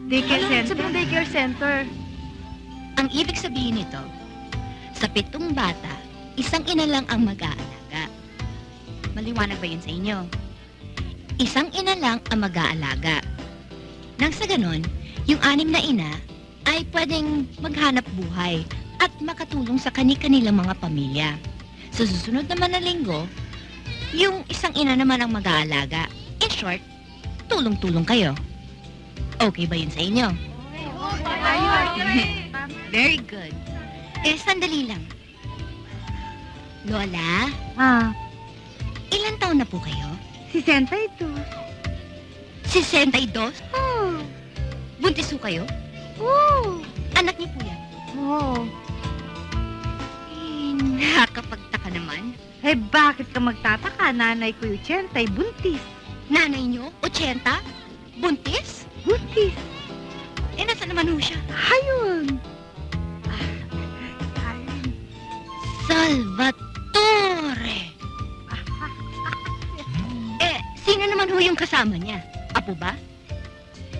Daycare Ano center? sabihin daycare center? Ang ibig sabihin nito, sa 7 bata, isang ina lang ang mag-aalaga. Maliwanag ba yun sa inyo? Isang ina lang ang mag-aalaga. Nang sa ganon, yung 6 na ina ay pwedeng maghanap buhay at makatulong sa kani-kanilang mga pamilya. Sa susunod naman na linggo, yung isang ina naman ang mag-aalaga. In short, tulong-tulong kayo. Okay ba yun sa inyo? Very good. Sandali lang. Lola, Ah, ilan taon na po kayo? 62. 62? Oh, Buntis ho kayo? oh, Anak niyo po yan? oh. Nakakapagtaka naman. Eh, bakit ka magtataka? Nanay ko yung 80, buntis. Nanay niyo, 80? Buntis? Buntis. Nasaan naman ho siya? Ayun. Ayun. Salvatore! Sino naman ho yung kasama niya? Apo ba?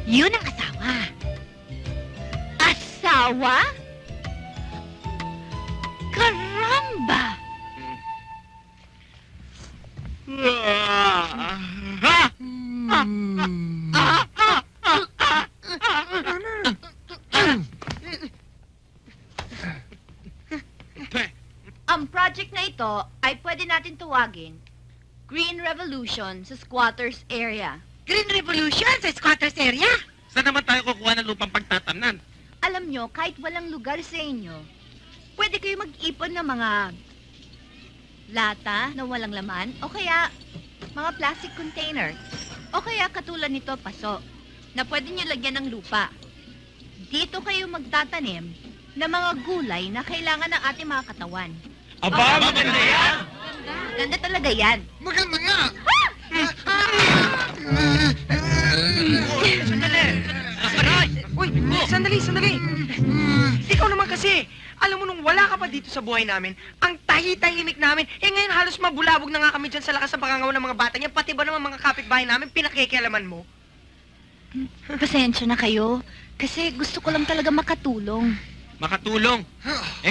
Yun ang asawa. Asawa? Karamba! Ang project na ito ay pwede natin tuwagin Green Revolution sa squatters area. Green Revolution sa squatters area? Saan naman tayo kukuha ng lupang pagtatamnan? Alam nyo, kahit walang lugar sa inyo, pwede kayo mag-ipon ng mga lata na walang laman o kaya mga plastic container. O kaya katulad nito, paso, na pwede nyo lagyan ng lupa. Dito kayo magtatanim ng mga gulay na kailangan ng ating mga katawan. Aba, maganda yan! Ganda talaga yan. Maganda nga! Sandali! Aray! Uy, sandali! Ikaw naman kasi! Alam mo, nung wala ka pa dito sa buhay namin, ang tahi-tahimik namin, ngayon halos mabulabog na nga kami dyan sa lakas ng pangangaw ng mga bata niya, pati ba naman mga kapitbahay namin, pinakikialaman mo? Pasensya na kayo, kasi gusto ko lang talaga makatulong. Makatulong.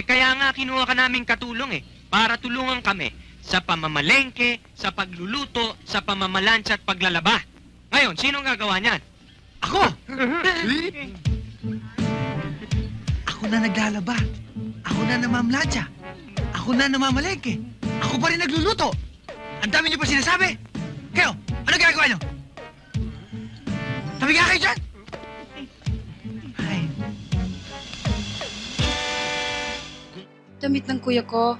Kaya nga kinuha ka naming katulong para tulungan kami sa pamamalengke, sa pagluluto, sa pamamalansya at paglalaba. Ngayon, sino ang gagawa niyan? Ako! Ako na naglalaba. Ako na namamlansya. Ako na namamalengke. Ako pa rin nagluluto. Ang dami niyo pa sinasabi. Kayo, ano ginagawa niyo? Tabi ka kayo dyan! Ay, Damit ng kuya ko.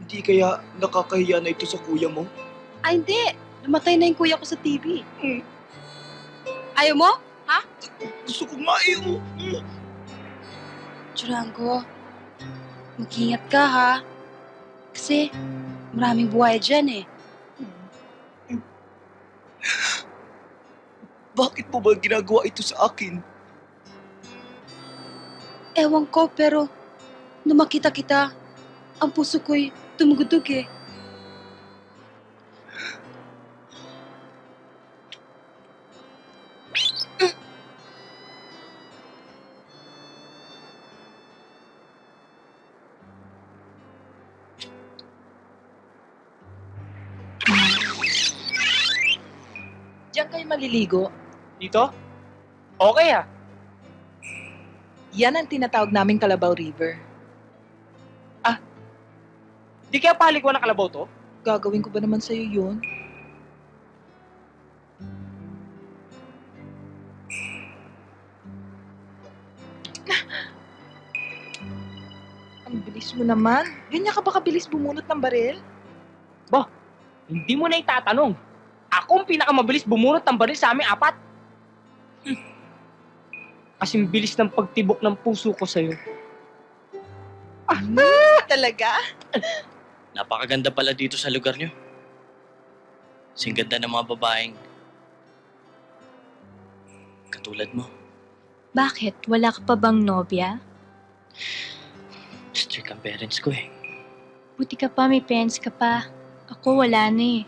Hindi kaya nakakahiya na ito sa kuya mo? Ay, hindi. Namatay na yung kuya ko sa TV. Ayaw mo? Gusto ko nga Churango, mag-ingat ka ha. Kasi maraming buhay dyan eh. Bakit mo ba ginagawa ito sa akin? Ewan ko pero nung makita kita, ang puso ko'y tumugutog eh. Diyan kayo maliligo. Dito? Okay ah. Yan ang tinatawag naming Kalabaw River. Di kaya paliguan ng kalabaw to? Gagawin ko ba naman sa'yo yun? Ang bilis mo naman. Ganyan ka ba kabilis bumunot ng baril? Hindi mo na itatanong. Ako ang pinakamabilis bumunot ng baril sa aming 4. Kasing bilis ng pagtibok ng puso ko sa'yo. Talaga? Napakaganda pala dito sa lugar nyo. Kasing ganda ng mga babaeng katulad mo. Bakit? Wala ka pa bang nobya? Strict ang parents ko eh. Buti ka pa, may parents ka pa. Ako wala na eh.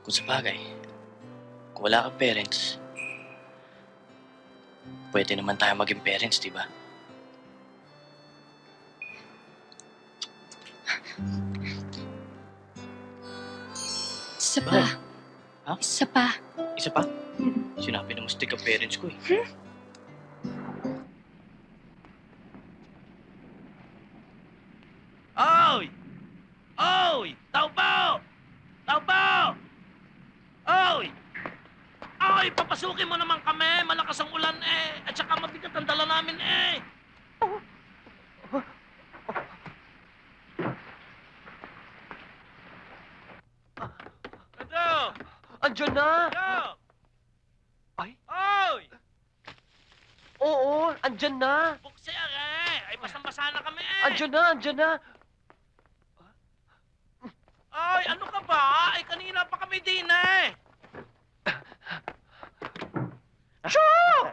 Kung sa bagay, Kung wala kang parents, pwede naman tayo maging parents, di ba? Isa pa. Ha? Isa pa. Isa pa? Sinabi na mas ka parents ko eh. Oy! Oy! Tao po! Tao po! Oy! Oy! Papasukin mo naman kami! Malakas ang ulan eh! At saka mabigat ang dala namin eh! Pedro! Andiyan na! Pedro! Ay? Oy! Oo, andyan na! Bukse eh! Ay, basang-basa na kami eh! Andyan na, andyan na! Ay, ano ka ba? Ay, kanina pa kami din eh! Chong!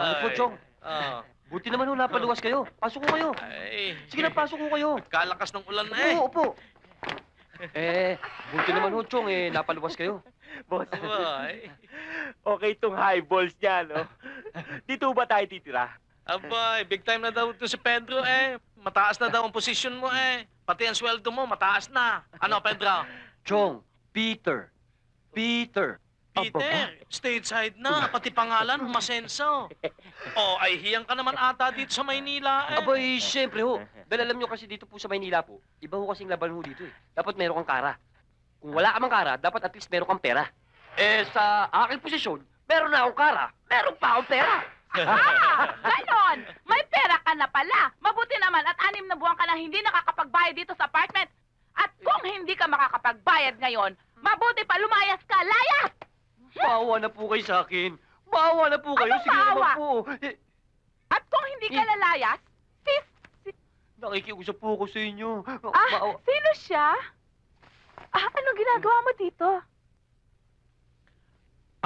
Ano po, Chong? Oh. Buti naman ho, napaluwas kayo. Pasok ko kayo. Ay. Sige na, pasok ko kayo. Kalakas ng ulan na eh. Upo, upo. Buti naman ho, Chong, napaluwas kayo. Boss boy. Okay itong highballs niya, no? Dito ba tayo titira? Abay, big time na daw ito si Pedro eh. Mataas na daw ang posisyon mo eh. Pati ang sweldo mo, mataas na. Ano, Pedro? Chong, Peter. Peter. Peter, stateside na. Pati pangalan, umasenso. Oh, ay hiyang ka naman ata dito sa Maynila eh. Abay, siyempre ho. Dahil alam nyo kasi dito po sa Maynila po, iba ho kasing laban ho dito eh. Dapat meron kang kara. Kung wala ka mang kara, dapat at least meron kang pera. Sa aking posisyon, meron na akong kara, meron pa akong pera. Ganon! May pera ka na pala. Mabuti naman at 6 na buwan ka na hindi nakakapagbayad dito sa apartment. At kung hindi ka makakapagbayad ngayon, mabuti pa lumayas ka. Layas! Maawa na po kayo sa akin. Maawa na po kayo. Anong Sige maawa? naman po. At kung hindi ka lalayas, Nakikiusap po ako sa inyo. sino siya? Anong ginagawa mo dito?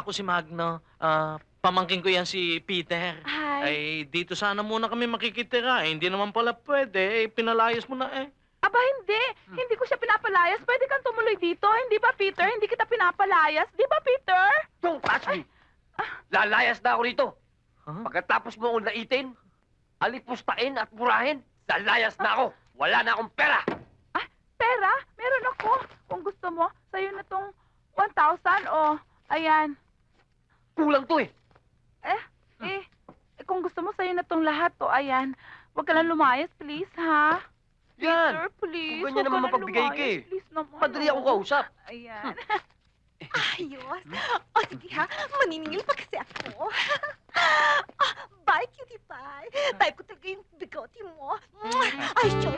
Ako si Magno. Pamangkin ko yan si Peter. Hi. Ay, dito sana muna kami makikitira. Eh, hindi naman pala pwede. Eh, pinalayas mo na eh. Aba, hindi. Hindi ko siya pinapalayas. Pwede kang tumuloy dito. Hindi ba, Peter? Hindi kita pinapalayas. Di ba, Peter? Don't touch me! Lalayas na ako rito. Huh? Pagkatapos mo akong laitin, alipustain at murahin, lalayas na ako. Wala na akong pera. Pera? Meron ako. Kung gusto mo, sa'yo na tong 1,000 o, ayan. Kulang to eh. Kung gusto mo, sa'yo na tong lahat o, ayan. Huwag ka lang lumayas, please, ha? Yan. Peter, please. Kung ganyan huwag naman ka lang mapagbigay ka lumayas, eh. Please naman. Madali akong kausap. Ayan. Ayos. O sige ha, maniningil pa kasi ako. Bye, cutie pie. Type ko talaga yung bigote mo. I sure